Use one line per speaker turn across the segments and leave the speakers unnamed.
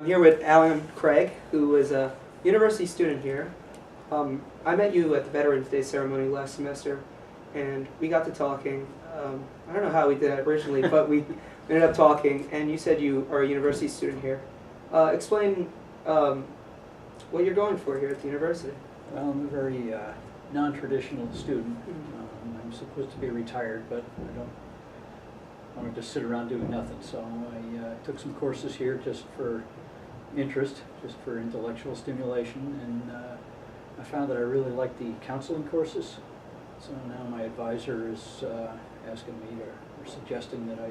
I'm here with Alan Craig, who is a university student here. I met you at the Veterans Day ceremony last semester, and we got to talking. I don't know how we did that originally, but we ended up talking, and you said you are a university student here. Explain what you're going for here at the university.
Well, I'm a very non-traditional student. I'm supposed to be retired, but I don't want to just sit around doing nothing. So I took some courses here just for interest, just for intellectual stimulation, and I found that I really like the counseling courses. So now my advisor is asking me or suggesting that I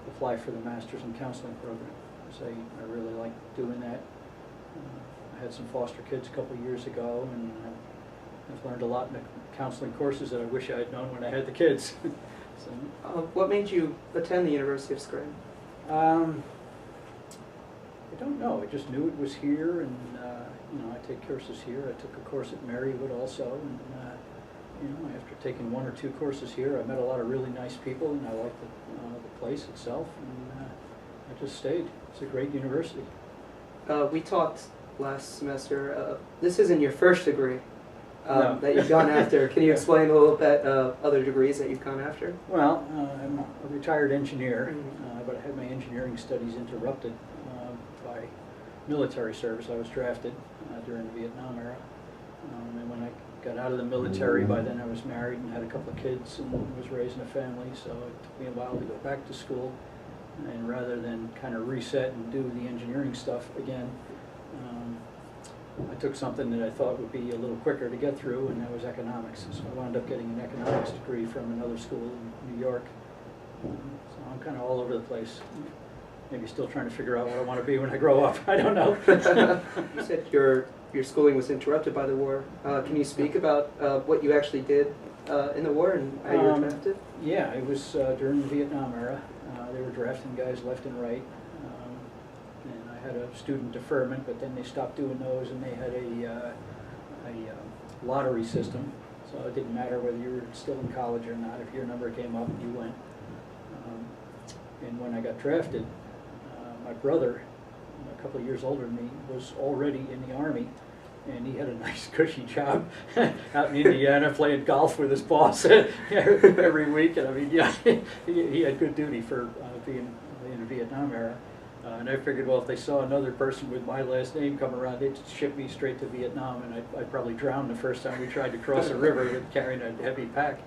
apply for the Master's in Counseling program. So I really like doing that. I had some foster kids a couple of years ago, and I've learned a lot in the counseling courses that I wish I had known when I had the kids. So,
what made you attend the University of Scranton?
I don't know. I just knew it was here, and I take courses here. I took a course at Marywood also, and after taking one or two courses here, I met a lot of really nice people, and I liked the place itself, and I just stayed. It's a great university.
We talked last semester. This isn't your first degree
No.
that you've gone after. Can you explain a little bit other degrees that you've gone after?
Well, I'm a retired engineer, but I had my engineering studies interrupted by military service. I was drafted during the Vietnam era, and when I got out of the military, by then I was married and had a couple of kids and was raising a family, so it took me a while to go back to school. And rather than kind of reset and do the engineering stuff again, I took something that I thought would be a little quicker to get through, and that was economics. So I wound up getting an economics degree from another school in New York. So I'm kind of all over the place. Maybe still trying to figure out what I want to be when I grow up. I don't know.
You said your schooling was interrupted by the war. Can you speak about what you actually did in the war and how you were drafted?
Yeah, it was during the Vietnam era. They were drafting guys left and right. And I had a student deferment, but then they stopped doing those, and they had a lottery system. So it didn't matter whether you were still in college or not. If your number came up, you went. And when I got drafted, my brother, a couple of years older than me, was already in the Army, and he had a nice cushy job out in Indiana playing golf with his boss every week. And I mean, yeah, he had good duty for being in the Vietnam era. And I figured, well, if they saw another person with my last name come around, they'd ship me straight to Vietnam, and I'd probably drown the first time we tried to cross a river with carrying a heavy pack.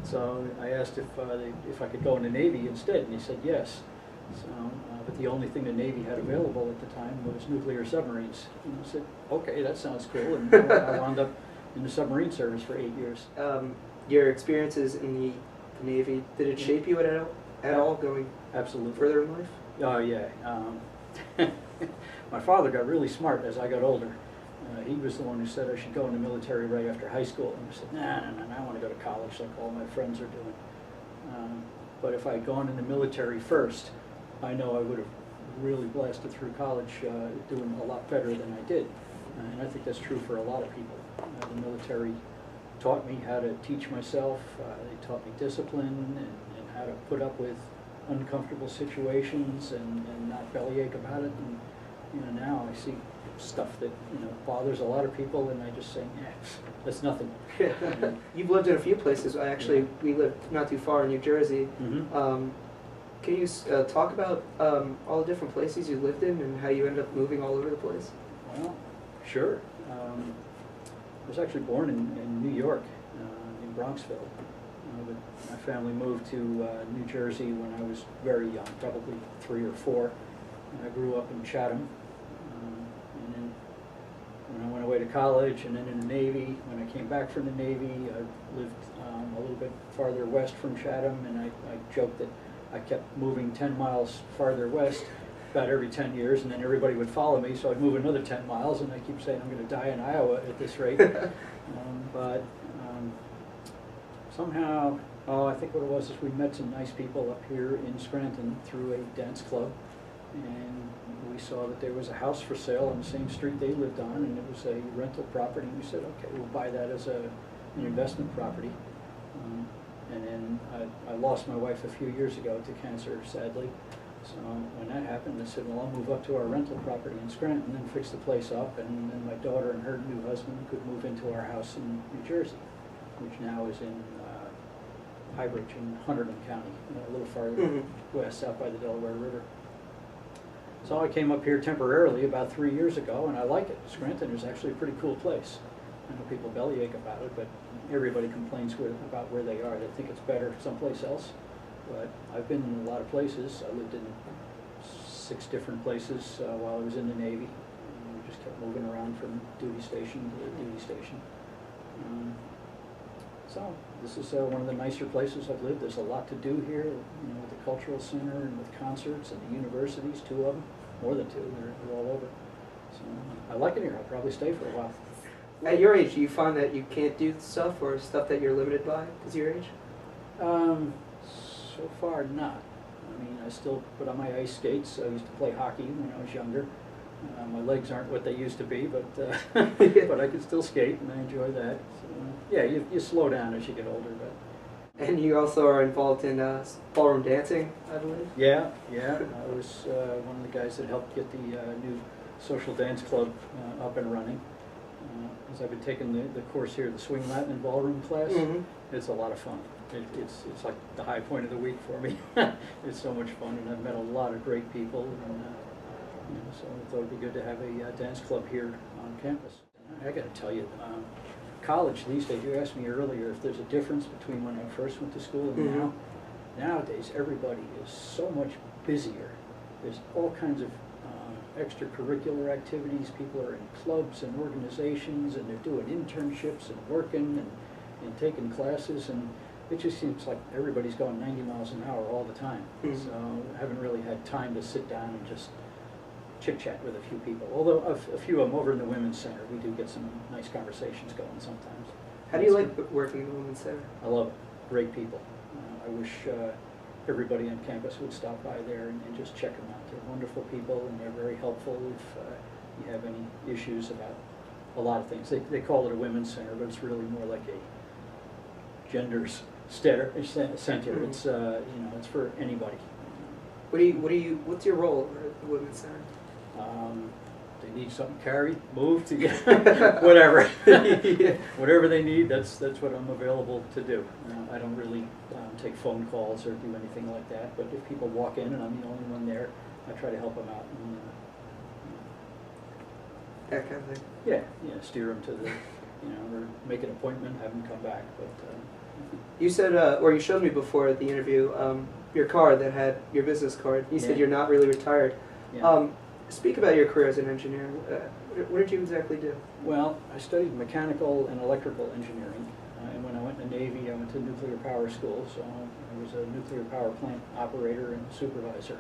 So I asked if I could go in the Navy instead, and he said yes. So, but the only thing the Navy had available at the time was nuclear submarines. And I said, okay, that sounds cool, and I wound up in the submarine service for 8 years.
Your experiences in the Navy, did it shape you at all going
Absolutely.
further in life?
Oh, yeah. My father got really smart as I got older. He was the one who said I should go in the military right after high school. And I said, nah, I want to go to college like all my friends are doing. But if I had gone in the military first, I know I would have really blasted through college doing a lot better than I did. And I think that's true for a lot of people. The military taught me how to teach myself. They taught me discipline and how to put up with uncomfortable situations and not bellyache about it. And now I see stuff that bothers a lot of people, and I just say, that's nothing.
You've lived in a few places. We lived not too far in New Jersey.
Mm-hmm.
Can you talk about all the different places you lived in and how you ended up moving all over the place?
Well, sure. I was actually born in New York, in Bronxville. But my family moved to New Jersey when I was very young, probably 3 or 4. And I grew up in Chatham. And then when I went away to college and then in the Navy, when I came back from the Navy, I lived a little bit farther west from Chatham, and I joked that I kept moving 10 miles farther west about every 10 years, and then everybody would follow me, so I'd move another 10 miles, and I keep saying I'm going to die in Iowa at this rate. But somehow, I think what it was is we met some nice people up here in Scranton through a dance club, and we saw that there was a house for sale on the same street they lived on, and it was a rental property, and we said, okay, we'll buy that as an investment property. And then I lost my wife a few years ago to cancer, sadly, So when that happened, I said, well, I'll move up to our rental property in Scranton and fix the place up, and then my daughter and her new husband could move into our house in New Jersey, which now is in Highbridge in Hunterdon County, a little farther west, out by the Delaware River. So I came up here temporarily about 3 years ago, and I like it. Scranton is actually a pretty cool place. I know people bellyache about it, but everybody complains about where they are. They think it's better someplace else. But I've been in a lot of places. I lived in 6 different places while I was in the Navy. And we just kept moving around from duty station to duty station. So this is one of the nicer places I've lived. There's a lot to do here, you know, with the cultural center and with concerts and the universities, 2 of them, more than 2. They're all over. So I like it here. I'll probably stay for a while.
At your age, do you find that you can't do stuff or stuff that you're limited by because of your age?
So far, not. I mean, I still put on my ice skates. I used to play hockey when I was younger. My legs aren't what they used to be, but but I can still skate, and I enjoy that. So, yeah, you slow down as you get older. But
And you also are involved in ballroom dancing, I believe?
yeah. I was one of the guys that helped get the new social dance club up and running. As I've been taking the course here, the swing Latin and ballroom class. It's a lot of fun. It's like the high point of the week for me. It's so much fun, and I've met a lot of great people, and you know, so I thought it'd be good to have a dance club here on campus. I got to tell you, college these days, you asked me earlier if there's a difference between when I first went to school and now. Nowadays, everybody is so much busier. There's all kinds of extracurricular activities. People are in clubs and organizations, and they're doing internships and working and taking classes, and it just seems like everybody's going 90 miles an hour all the time. So I haven't really had time to sit down and just chit-chat with a few people. Although a few of them over in the Women's Center, we do get some nice conversations going sometimes.
How do you like working in the Women's Center?
I love it. Great people. I wish everybody on campus would stop by there and just check them out. They're wonderful people, and they're very helpful if you have any issues about a lot of things. They call it a Women's Center, but it's really more like a genders center. It's you know, it's for anybody.
What's your role at the Women's Center?
They need something carried, moved, whatever. Whatever they need, that's what I'm available to do. I don't really take phone calls or do anything like that, but if people walk in and I'm the only one there, I try to help them out. And,
That kind of thing.
yeah, steer them to the, you know, or make an appointment, have them come back. But
you said, or you showed me before at the interview, your card that had your business card. You said you're not really retired.
yeah.
Speak about your career as an engineer. What did you exactly do?
Well, I studied mechanical and electrical engineering, and when I went in the Navy, I went to nuclear power school, so I was a nuclear power plant operator and supervisor.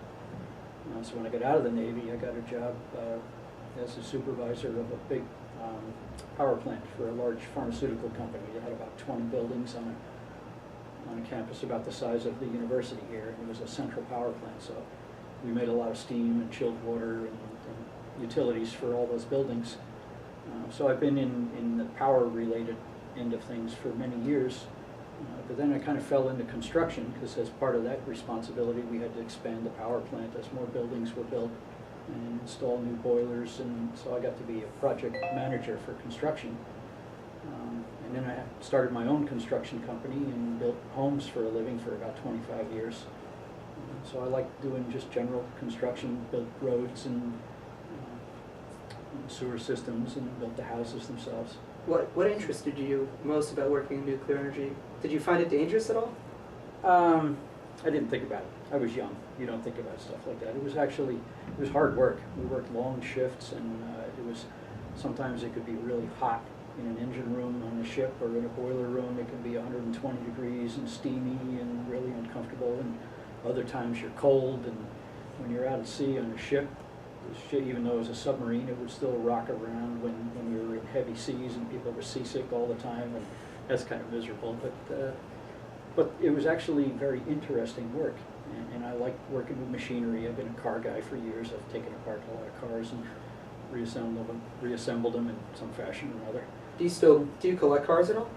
So when I got out of the Navy, I got a job as a supervisor of a big power plant for a large pharmaceutical company. They had about 20 buildings on a campus about the size of the university here. It was a central power plant, so we made a lot of steam and chilled water and utilities for all those buildings. So I've been in the power-related end of things for many years, but then I kind of fell into construction because as part of that responsibility we had to expand the power plant as more buildings were built and install new boilers, and so I got to be a project manager for construction. And then I started my own construction company and built homes for a living for about 25 years. So I like doing just general construction, built roads and sewer systems, and built the houses themselves.
What interested you most about working in nuclear energy? Did you find it dangerous at all?
I didn't think about it. I was young. You don't think about stuff like that. It was hard work. We worked long shifts, and sometimes it could be really hot in an engine room on the ship, or in a boiler room it can be 120 degrees and steamy and really uncomfortable, and other times you're cold, and when you're out at sea on a ship, even though it was a submarine, it would still rock around when we were in heavy seas and people were seasick all the time, and that's kind of miserable. But it was actually very interesting work, and I like working with machinery. I've been a car guy for years. I've taken apart a lot of cars and reassembled them in some fashion or another.
Do you collect cars at all?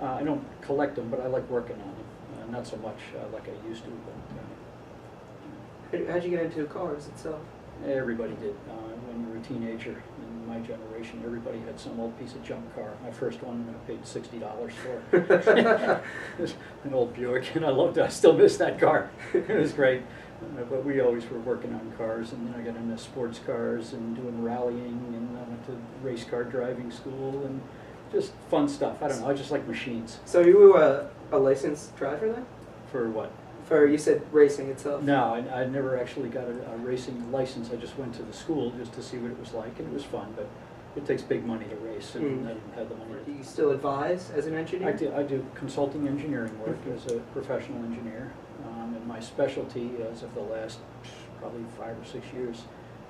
I don't collect them, but I like working on them. Not so much like I used to, but
How'd you get into cars itself?
Everybody did. When you were a teenager in my generation, everybody had some old piece of junk car. My first one I paid $60 for. It was an old Buick, and I loved it. I still miss that car. It was great. But we always were working on cars, and then I got into sports cars and doing rallying, and I went to race car driving school, and just fun stuff. I don't know, I just like machines.
So you were a licensed driver then?
For what?
For, you said racing itself?
No, I never actually got a racing license. I just went to the school just to see what it was like, and it was fun, but it takes big money to race, and I didn't have the money
Do
to.
you still advise as an engineer?
I do consulting engineering work as a professional engineer, and my specialty as of the last probably 5 or 6 years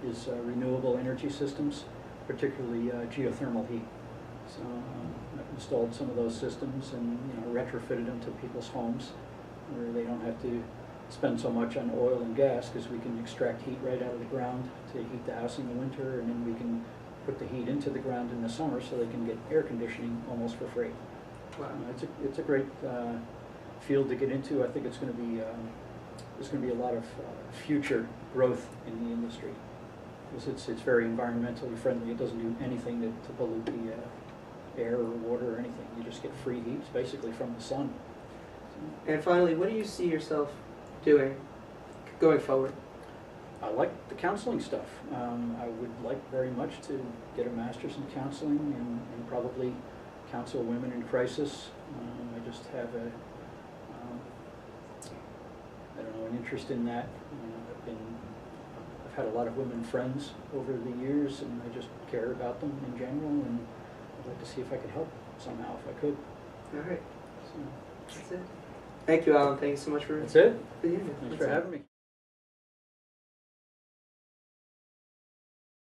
is renewable energy systems, particularly geothermal heat. So I've installed some of those systems and retrofitted them to people's homes, where they don't have to spend so much on oil and gas, because we can extract heat right out of the ground to heat the house in the winter, and then we can put the heat into the ground in the summer so they can get air conditioning almost for free.
Wow.
It's a great field to get into. I think it's going to be there's going to be a lot of future growth in the industry, because it's very environmentally friendly. It doesn't do anything to pollute the air or water or anything. You just get free heat, basically, from the sun.
And finally, what do you see yourself doing going forward?
I like the counseling stuff. I would like very much to get a master's in counseling and probably counsel women in crisis. I just have I don't know, an interest in that. I've had a lot of women friends over the years, and I just care about them in general, and I'd like to see if I could help somehow, if I could.
All right.
So,
That's it. Thank you, Alan. Thank you so much for
that's it.
being here.
Thanks for having me.